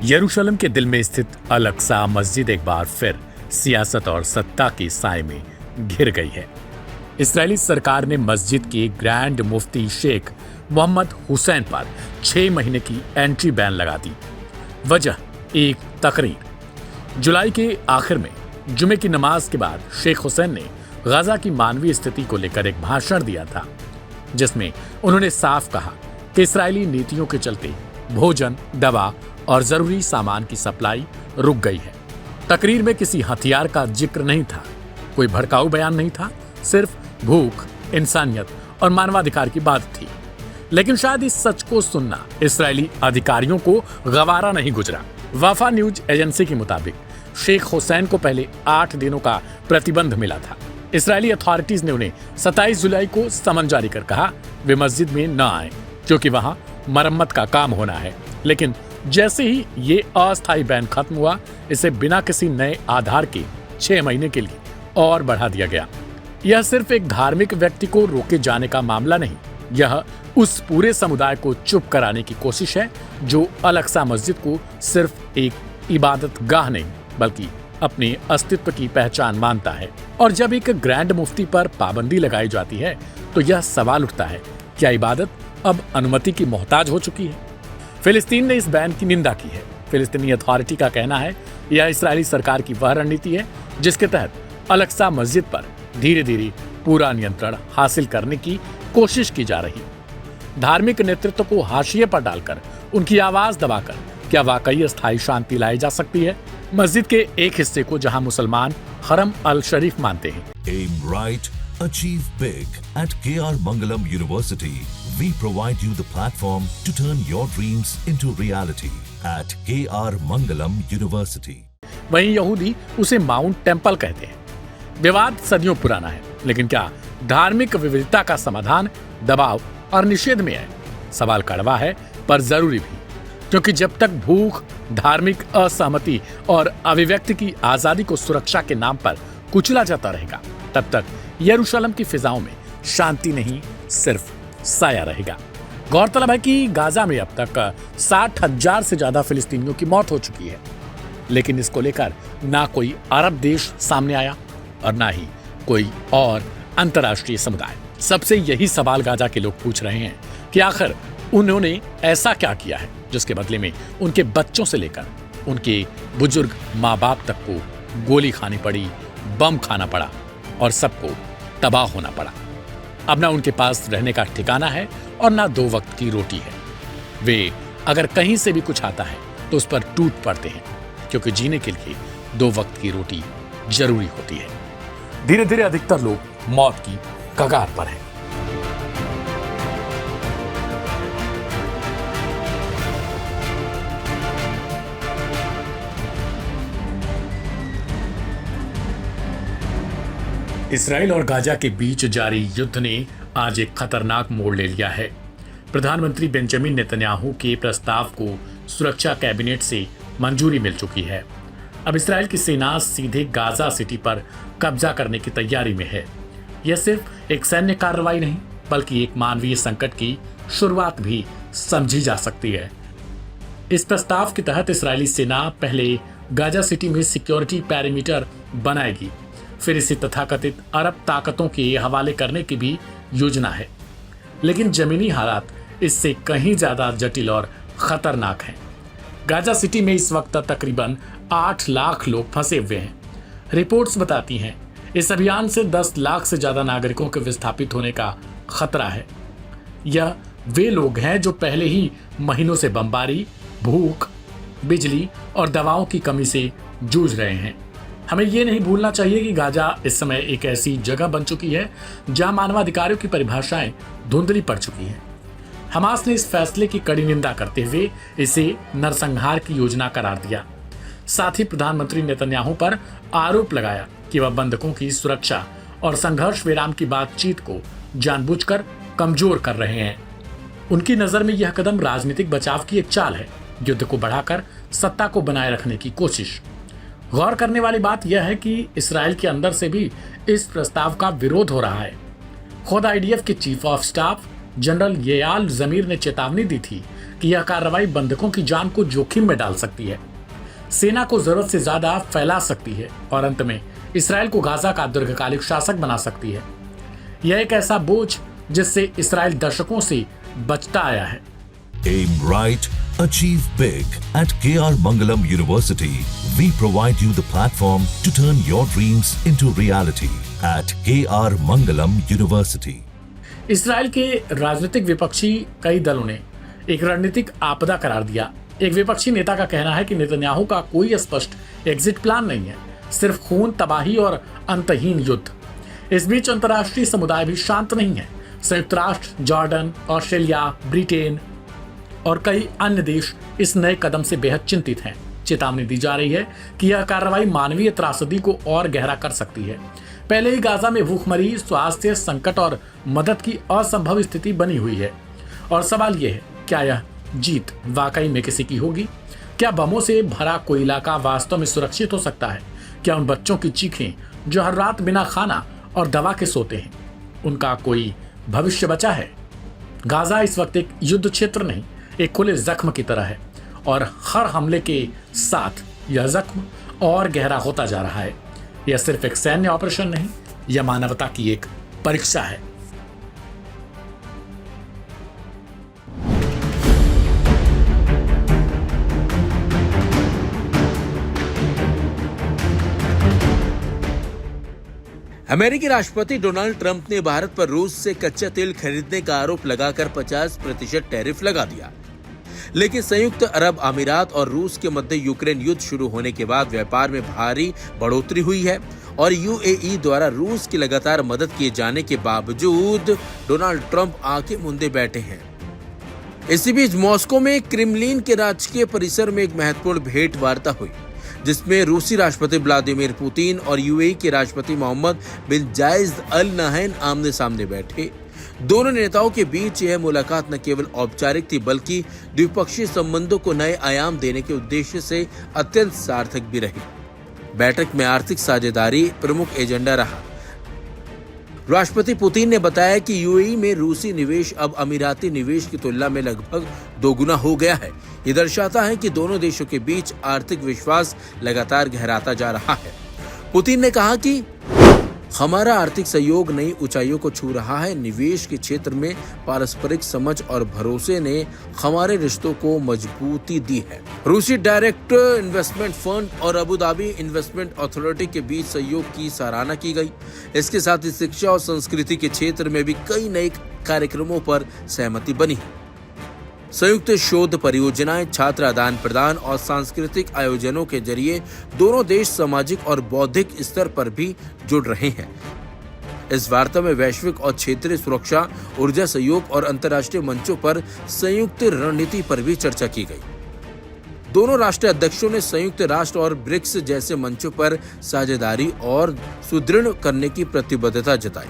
यरूशलेम के दिल में स्थित अल अक्सा मस्जिद एक बार फिर सियासत और सत्ता के साए में घिर गई है। इस्राएली सरकार ने मस्जिद के ग्रैंड मुफ्ती शेख मोहम्मद हुसैन पर 6 महीने की एंट्री बैन लगा दी। वजह एक तकरीर। जुलाई के आखिर में जुमे की नमाज के बाद शेख हुसैन ने गाजा की मानवीय स्थिति को लेकर एक भाषण दिया था, जिसमें उन्होंने साफ कहा कि इस्राएली नीतियों के चलते भोजन, दवा और जरूरी सामान की सप्लाई रुक गई है। तकरीर में किसी हथियार का जिक्र नहीं था, कोई भड़काऊ बयान नहीं था, सिर्फ भूख, इंसानियत और मानवाधिकार की बात थी। लेकिन शायद इस सच को सुनना इस्राएली अधिकारियों को गवारा नहीं गुजरा। वाफा न्यूज एजेंसी के मुताबिक शेख हुसैन को पहले 8 दिनों का प्रतिबंध मिला था। इस्राएली अथॉरिटीज ने उन्हें 27 जुलाई को समन जारी कर कहा वे मस्जिद में न आए, क्योंकि वहां मरम्मत का काम होना है। लेकिन जैसे ही ये अस्थायी बैन खत्म हुआ, इसे बिना किसी नए आधार के 6 महीने के लिए और बढ़ा दिया गया। यह सिर्फ एक धार्मिक व्यक्ति को रोके जाने का मामला नहीं, यह उस पूरे समुदाय को चुप कराने की कोशिश है जो अल अक्सा मस्जिद को सिर्फ एक इबादत गाह नहीं बल्कि अपने अस्तित्व की पहचान मानता है। और जब एक ग्रैंड मुफ्ती पर पाबंदी लगाई जाती है तो यह सवाल उठता है, क्या इबादत अब अनुमति की मोहताज हो चुकी है? फिलिस्तीन ने इस बैन की निंदा की है। फिलिस्तीनी अथॉरिटी का कहना है यह इस्राएली सरकार की वह रणनीति है जिसके तहत अल अक्सा मस्जिद पर धीरे धीरे पूरा नियंत्रण हासिल करने की कोशिश की जा रही। धार्मिक नेतृत्व को हाशिए पर डालकर उनकी आवाज दबाकर क्या वाकई अस्थायी शांति लाई जा सकती है? मस्जिद के एक हिस्से को जहां मुसलमान हरम अल शरीफ मानते हैं। Aim right, achieve big. At KR Mangalam University, we provide you the platform to turn your dreams into reality. At KR Mangalam University. वहीं यहूदी उसे माउंट टेम्पल कहते हैं। विवाद सदियों पुराना है, लेकिन क्या धार्मिक विविधता का समाधान दबाव और निषेध में है? सवाल कड़वा है पर जरूरी भी, क्योंकि जब तक भूख, धार्मिक असहमति और अभिव्यक्ति की आजादी को सुरक्षा के नाम पर कुचला जाता रहेगा, तब तक यरूशलेम की फिजाओं में शांति नहीं, सिर्फ साया रहेगा। गौरतलब है कि गाजा में अब तक 60,000 से ज्यादा फिलिस्तीनियों की मौत हो चुकी है, लेकिन इसको लेकर ना कोई अरब देश सामने आया और ना ही कोई और अंतर्राष्ट्रीय समुदाय। सबसे यही सवाल गाजा के लोग पूछ रहे हैं कि आखिर उन्होंने ऐसा क्या किया है जिसके बदले में उनके बच्चों से लेकर उनके बुजुर्ग माँ बाप तक को गोली खानी पड़ी, बम खाना पड़ा और सबको तबाह होना पड़ा। अब ना उनके पास रहने का ठिकाना है और ना 2 वक्त की रोटी है। वे अगर कहीं से भी कुछ आता है तो उस पर टूट पड़ते हैं, क्योंकि जीने के लिए 2 वक्त की रोटी जरूरी होती है। धीरे धीरे अधिकतर लोग मौत की कगार पर हैं। इसराइल और गाजा के बीच जारी युद्ध ने आज एक खतरनाक मोड़ ले लिया है। प्रधानमंत्री बेंजामिन नेतन्याहू के प्रस्ताव को सुरक्षा कैबिनेट से मंजूरी मिल चुकी है। अब इसराइल की सेना सीधे गाजा सिटी पर कब्जा करने की तैयारी में है। यह सिर्फ एक सैन्य कार्रवाई नहीं, बल्कि एक मानवीय संकट की शुरुआत भी समझी जा सकती है। इस प्रस्ताव के तहत इस्राएली सेना पहले गाजा सिटी में सिक्योरिटी पैरामीटर बनाएगी, फिर इसे तथाकथित अरब ताकतों के हवाले करने की भी योजना है। लेकिन जमीनी हालात इससे कहीं ज्यादा जटिल और खतरनाक हैं। गाजा सिटी में इस वक्त तकरीबन 8 लाख लोग फंसे हुए हैं। रिपोर्ट्स बताती हैं इस अभियान से 10 लाख से ज्यादा नागरिकों के विस्थापित होने का खतरा है। यह वे लोग हैं जो पहले ही महीनों से बमबारी, भूख, बिजली और दवाओं की कमी से जूझ रहे हैं। हमें ये नहीं भूलना चाहिए कि गाजा इस समय एक ऐसी जगह बन चुकी है जहां मानवाधिकारों की परिभाषाएं धुंधली पड़ चुकी हैं। हमास ने इस फैसले की कड़ी निंदा करते हुए इसे नरसंहार की योजना करार दिया। साथ ही प्रधानमंत्री नेतन्याहू पर आरोप लगाया कि वह बंधकों की सुरक्षा और संघर्ष विराम की बातचीत को जानबूझकर कमजोर कर रहे हैं। उनकी नजर में यह कदम राजनीतिक बचाव की एक चाल है, युद्ध को बढ़ाकर सत्ता को बनाए रखने की कोशिश। गौर करने वाली बात यह है कि इसराइल के अंदर से भी इस प्रस्ताव का विरोध हो रहा है। खुद आईडीएफ के चीफ ऑफ स्टाफ जनरल येयाल जमीर ने चेतावनी दी थी कि यह कार्रवाई बंधकों की जान को जोखिम में डाल सकती है, सेना को जरूरत से ज्यादा फैला सकती है और अंत में इसराइल को गाजा का दीर्घकालिक शासक बना सकती है। यह एक ऐसा बोझ जिससे इसराइल दशकों से बचता आया है। Aim right, achieve big. At KR Mangalam University, we provide you the platform to turn your dreams into reality. At KR Mangalam University. Israel के राजनीतिक विपक्षी कई दलों ने एक रणनीतिक आपदा करार दिया। एक विपक्षी नेता का कहना है कि नेतन्याहू का कोई स्पष्ट एग्जिट प्लान नहीं है, सिर्फ खून, तबाही और अंतहीन युद्ध। इस बीच अंतर्राष्ट्रीय समुदाय भी शांत नहीं है। संयुक्त राष्ट्र, जॉर्डन, ऑस्ट्रेलिया, ब्रिटेन और कई अन्य देश इस नए कदम से बेहद चिंतित हैं। चेतावनी दी जा रही है कि यह कार्रवाई मानवीय त्रासदी को और गहरा कर सकती है। पहले ही गाजा में भूखमरी, स्वास्थ्य संकट और मदद की असंभव स्थिति बनी हुई है और सवाल यह है, क्या यह जीत वाकई में किसी की होगी? क्या बमों से भरा कोई इलाका वास्तव में सुरक्षित हो सकता है? क्या उन बच्चों की चीखें जो हर रात बिना खाना और दवा के सोते हैं, उनका कोई भविष्य बचा है? गाजा इस वक्त एक युद्ध क्षेत्र नहीं, एक खुले जख्म की तरह है और हर हमले के साथ यह जख्म और गहरा होता जा रहा है। यह सिर्फ एक सैन्य ऑपरेशन नहीं, यह मानवता की एक परीक्षा है। अमेरिकी राष्ट्रपति डोनाल्ड ट्रंप ने भारत पर रूस से कच्चा तेल खरीदने का आरोप लगाकर 50% टैरिफ लगा दिया। लेकिन संयुक्त अरब अमीरात और रूस के मध्य यूक्रेन युद्ध शुरू होने के बाद व्यापार में भारी बढ़ोतरी हुई है और यूएई द्वारा रूस की लगातार मदद किए जाने के बावजूद डोनाल्ड ट्रंप आंखें मूंदे बैठे हैं। इसी बीच मॉस्को में क्रेमलिन के राजकीय परिसर में एक महत्वपूर्ण भेंट वार्ता हुई, जिसमें रूसी राष्ट्रपति व्लादिमीर पुतिन और यूएई के राष्ट्रपति मोहम्मद बिन जायद अल नाहयान आमने सामने बैठे। दोनों नेताओं के बीच यह मुलाकात न केवल औपचारिक थी, बल्कि द्विपक्षीय संबंधों को नए आयाम देने के उद्देश्य से अत्यंत सार्थक भी रही। बैठक में आर्थिक साझेदारी प्रमुख एजेंडा रहा। राष्ट्रपति पुतिन ने बताया कि यूएई में रूसी निवेश अब अमीराती निवेश की तुलना में लगभग दोगुना हो गया है। ये दर्शाता है कि दोनों देशों के बीच आर्थिक विश्वास लगातार गहराता जा रहा है। पुतिन ने कहा कि हमारा आर्थिक सहयोग नई ऊंचाइयों को छू रहा है। निवेश के क्षेत्र में पारस्परिक समझ और भरोसे ने हमारे रिश्तों को मजबूती दी है। रूसी डायरेक्ट इन्वेस्टमेंट फंड और अबू धाबी इन्वेस्टमेंट अथॉरिटी के बीच सहयोग की सराहना की गई। इसके साथ ही शिक्षा और संस्कृति के क्षेत्र में भी कई नए कार्यक्रमों पर सहमति बनी है। संयुक्त शोध परियोजनाएं, छात्र आदान प्रदान और सांस्कृतिक आयोजनों के जरिए दोनों देश सामाजिक और बौद्धिक स्तर पर भी जुड़ रहे हैं। इस वार्ता में वैश्विक और क्षेत्रीय सुरक्षा, ऊर्जा सहयोग और अंतर्राष्ट्रीय मंचों पर संयुक्त रणनीति पर भी चर्चा की गई। दोनों राष्ट्र अध्यक्षों ने संयुक्त राष्ट्र और ब्रिक्स जैसे मंचों पर साझेदारी और सुदृढ़ करने की प्रतिबद्धता जताई।